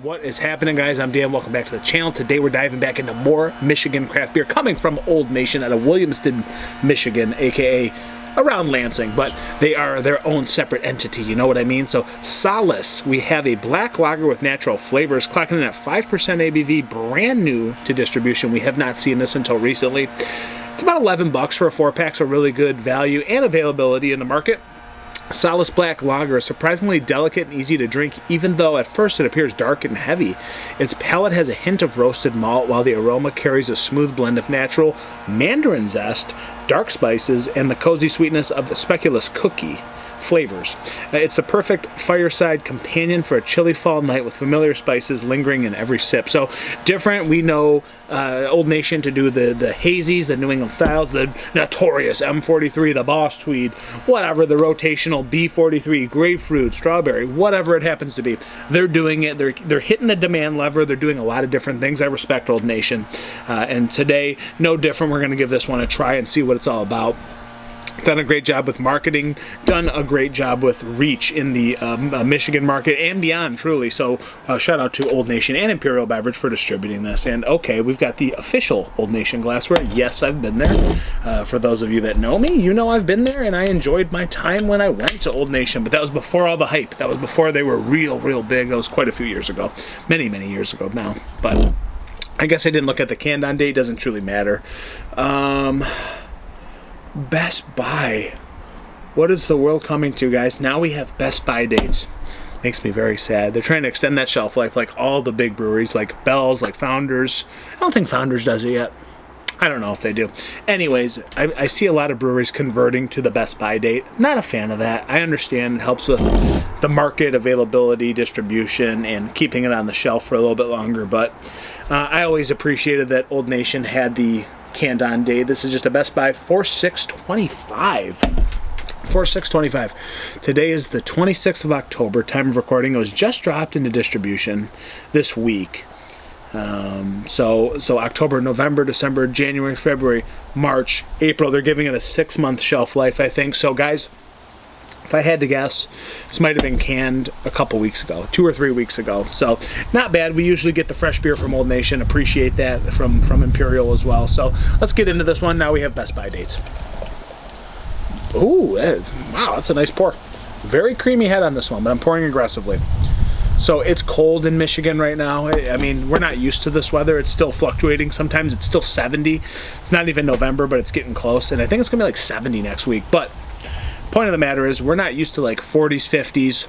What is happening, guys? I'm Dan. Welcome back to the channel. Today we're diving back into more Michigan craft beer coming from Old Nation out of Williamston, Michigan, aka around Lansing, but they are their own separate entity, you know what I mean? So Solace, we have a black lager with natural flavors, clocking in at 5% ABV, brand new to distribution. We have not seen this until recently. It's about $11 for a 4-pack, so really good value and availability in the market. Solace Black Lager is surprisingly delicate and easy to drink, even though at first it appears dark and heavy. Its palate has a hint of roasted malt, while the aroma carries a smooth blend of natural Mandarin Zest, dark spices, and the cozy sweetness of the speculoos cookie flavors. It's the perfect fireside companion for a chilly fall night with familiar spices lingering in every sip. So different, we know Old Nation to do the hazies, the New England styles, the notorious M43, the Boss Tweed, whatever, the rotational B43, grapefruit, strawberry, whatever it happens to be. They're doing it. They're hitting the demand lever. They're doing a lot of different things. I respect Old Nation. And today, no different. We're going to give this one a try and see what it's all about. Done a great job with marketing, done a great job with reach in the Michigan market and beyond, truly. So shout out to Old Nation and Imperial Beverage for distributing this. And okay, we've got the official Old Nation glassware. Yes, I've been there. For those of you that know me, you know I've been there, and I enjoyed my time when I went to Old Nation. But that was before all the hype. That was before they were real big. That was quite a few years ago. Many years ago now. But I guess I didn't look at the canned on date. Doesn't truly matter. Best Buy. What is the world coming to, guys? Now we have Best Buy dates. Makes me very sad. They're trying to extend that shelf life like all the big breweries, like Bell's, like Founders. I don't think Founders does it yet. I don't know if they do. Anyways, I see a lot of breweries converting to the Best Buy date. Not a fan of that. I understand it helps with the market availability, distribution, and keeping it on the shelf for a little bit longer, but I always appreciated that Old Nation had the canned on date. This is just a Best Buy 4/6/25. 4/6/25. Today is the 26th of October. Time of recording. It was just dropped into distribution this week. So October, November, December, January, February, March, April. They're giving it a 6-month shelf life, I think. So guys, if I had to guess, this might have been canned a couple weeks ago, 2 or 3 weeks ago. So not bad. We usually get the fresh beer from Old Nation. Appreciate that from Imperial as well. So let's get into this one. Now we have Best Buy dates. Ooh, wow, that's a nice pour. Very creamy head on this one, but I'm pouring aggressively. So it's cold in Michigan right now. I mean, we're not used to this weather. It's still fluctuating. Sometimes it's still 70. It's not even November, but it's getting close. And I think it's going to be like 70 next week. But point of the matter is, we're not used to like 40s, 50s.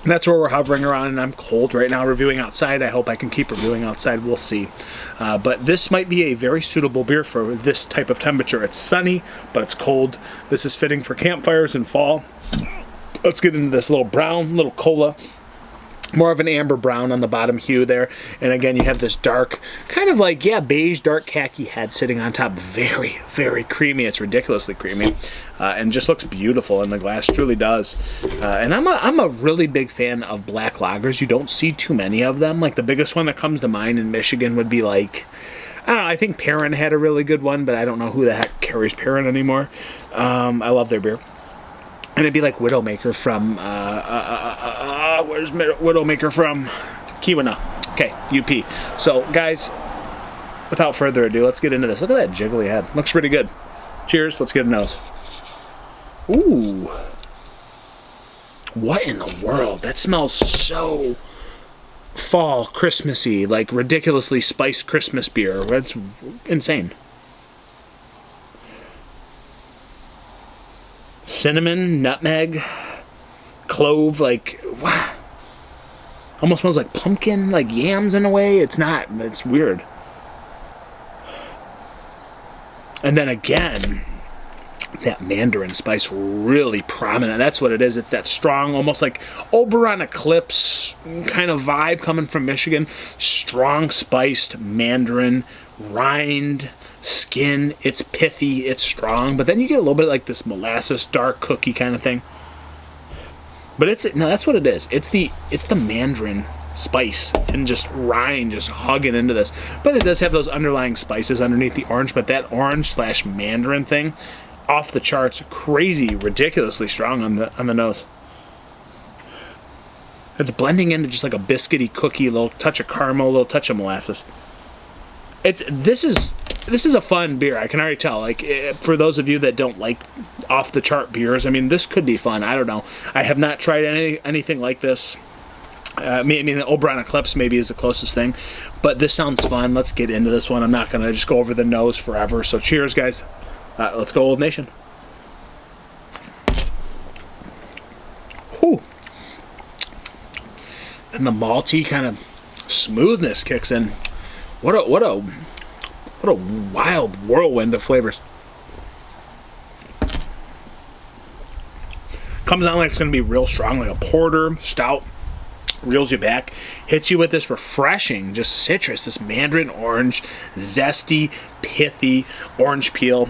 That's where we're hovering around, and I'm cold right now reviewing outside. I hope I can keep reviewing outside. We'll see. But this might be a very suitable beer for this type of temperature. It's sunny, but it's cold. This is fitting for campfires in fall. Let's get into this little brown, little cola. More of an amber brown on the bottom hue there. And again, you have this dark, kind of like, yeah, beige, dark khaki head sitting on top. Very creamy. It's ridiculously creamy. And just looks beautiful in the glass. Truly does. And I'm a really big fan of black lagers. You don't see too many of them. Like the biggest one that comes to mind in Michigan would be like, I don't know, I think Perrin had a really good one, but I don't know who the heck carries Perrin anymore. I love their beer. And it'd be like Widowmaker from, where's Widowmaker from? Keweenaw. Okay, UP. So, guys, without further ado, let's get into this. Look at that jiggly head. Looks pretty good. Cheers. Let's get a nose. Ooh. What in the world? That smells so fall, Christmassy, like ridiculously spiced Christmas beer. That's insane. Cinnamon, nutmeg, clove, like, wow. Almost smells like pumpkin, like yams in a way. It's not. It's weird. And then again, that Mandarin spice really prominent. That's what it is. It's that strong, almost like Oberon Eclipse kind of vibe coming from Michigan. Strong spiced Mandarin, rind, skin. It's pithy, it's strong, but then you get a little bit like this molasses, dark cookie kind of thing. But that's what it is. It's the Mandarin spice and just rind just hugging into this. But it does have those underlying spices underneath the orange, but that orange / Mandarin thing, off the charts, crazy, ridiculously strong on the nose. It's blending into just like a biscuity cookie, a little touch of caramel, a little touch of molasses. This is a fun beer. I can already tell. Like, for those of you that don't like off the chart beers, I mean, this could be fun. I don't know. I have not tried anything like this. I mean, the Oberon Eclipse maybe is the closest thing, but this sounds fun. Let's get into this one. I'm not gonna just go over the nose forever. So cheers, guys. Let's go, Old Nation. Whew. And the malty kind of smoothness kicks in. What a wild whirlwind of flavors. Comes on like it's going to be real strong, like a porter, stout. Reels you back, hits you with this refreshing, just citrus, this mandarin orange, zesty, pithy orange peel.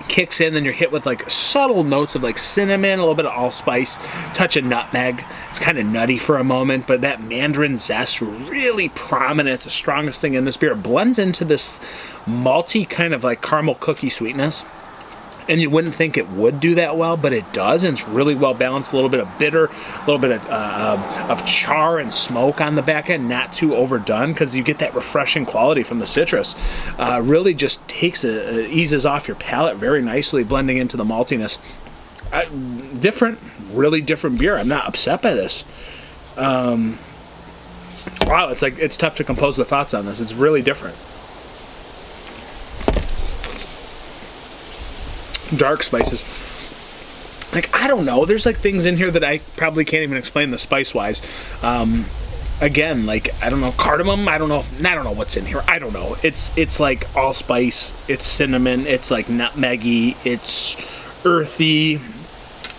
Kicks in, then you're hit with like subtle notes of like cinnamon, a little bit of allspice, touch of nutmeg. It's kind of nutty for a moment, but that Mandarin Zest really prominent. It's the strongest thing in this beer. It blends into this malty kind of like caramel cookie sweetness. And you wouldn't think it would do that well, but it does, and it's really well balanced. A little bit of bitter, a little bit of char and smoke on the back end, not too overdone, because you get that refreshing quality from the citrus. Really just eases off your palate very nicely, blending into the maltiness. Really different beer. I'm not upset by this. Wow, it's tough to compose the thoughts on this. It's really different. Dark spices. Like, I don't know. There's like things in here that I probably can't even explain the spice wise. Again, like, I don't know, cardamom. I don't know what's in here. I don't know. It's like allspice. It's cinnamon. It's like nutmeggy. It's earthy.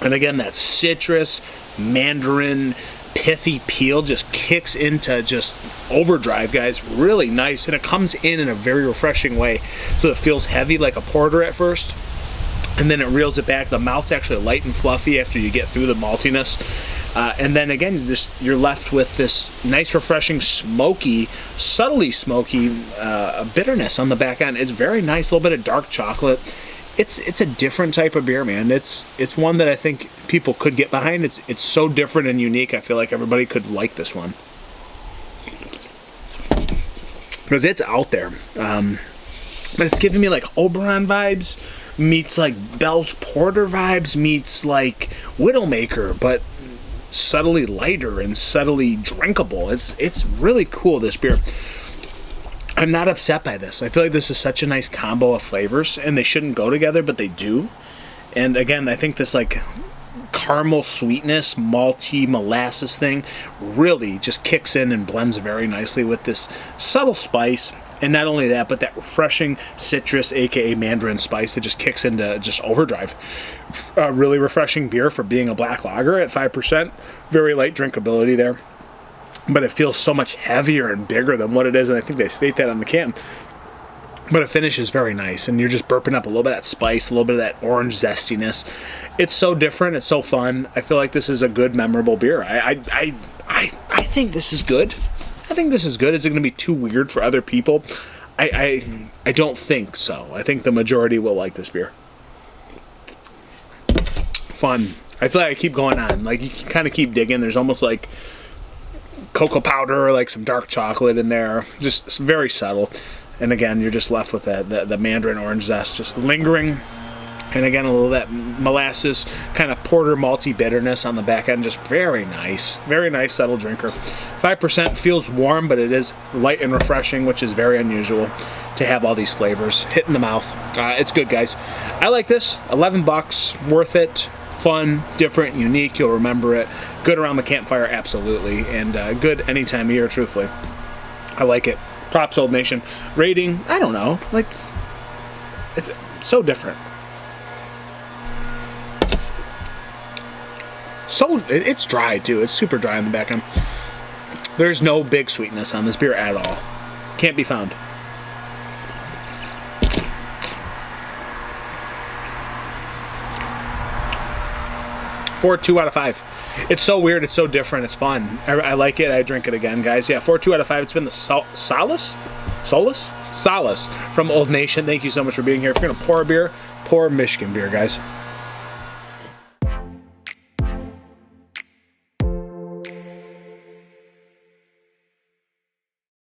And again, that citrus, mandarin, pithy peel just kicks into just overdrive, guys. Really nice, and it comes in a very refreshing way. So it feels heavy like a porter at first, and then it reels it back. The mouth's actually light and fluffy after you get through the maltiness. And then again, you're left with this nice, refreshing, smoky, subtly smoky bitterness on the back end. It's very nice. A little bit of dark chocolate. It's a different type of beer, man. It's one that I think people could get behind. It's so different and unique. I feel like everybody could like this one because it's out there. But it's giving me like Oberon vibes meets like Bell's Porter vibes meets like Widowmaker, but subtly lighter and subtly drinkable. It's really cool, this beer. I'm not upset by this. I feel like this is such a nice combo of flavors, and they shouldn't go together, but they do. And again, I think this like caramel sweetness, malty molasses thing really just kicks in and blends very nicely with this subtle spice. And not only that, but that refreshing citrus, aka mandarin spice, that just kicks into just overdrive. Really refreshing beer for being a black lager at 5%. Very light drinkability there. But it feels so much heavier and bigger than what it is, and I think they state that on the can. But it finishes very nice, and you're just burping up a little bit of that spice, a little bit of that orange zestiness. It's so different. It's so fun. I feel like this is a good, memorable beer. I think this is good. I think this is good. Is it going to be too weird for other people? I don't think so. I think the majority will like this beer. Fun. I feel like I keep going on. Like, you can kind of keep digging. There's almost like cocoa powder or like some dark chocolate in there. Just very subtle. And again, you're just left with the mandarin orange zest just lingering. And again, a little of that molasses, kind of porter malty bitterness on the back end. Just very nice. Very nice, subtle drinker. 5% feels warm, but it is light and refreshing, which is very unusual to have all these flavors hit in the mouth. It's good, guys. I like this. $11, worth it. Fun, different, unique. You'll remember it. Good around the campfire, absolutely. And good any time of year, truthfully. I like it. Props, Old Nation. Rating, I don't know. Like, it's so different. It's dry too. It's super dry on the back end. There's no big sweetness on this beer at all. Can't be found. Four 2 out of 5. It's so weird. It's so different. It's fun. I like it. I drink it again, guys. Yeah, 4 2 out of 5. It's been the Solace from Old Nation. Thank you so much for being here. If you're gonna pour a beer, pour Michigan beer, guys.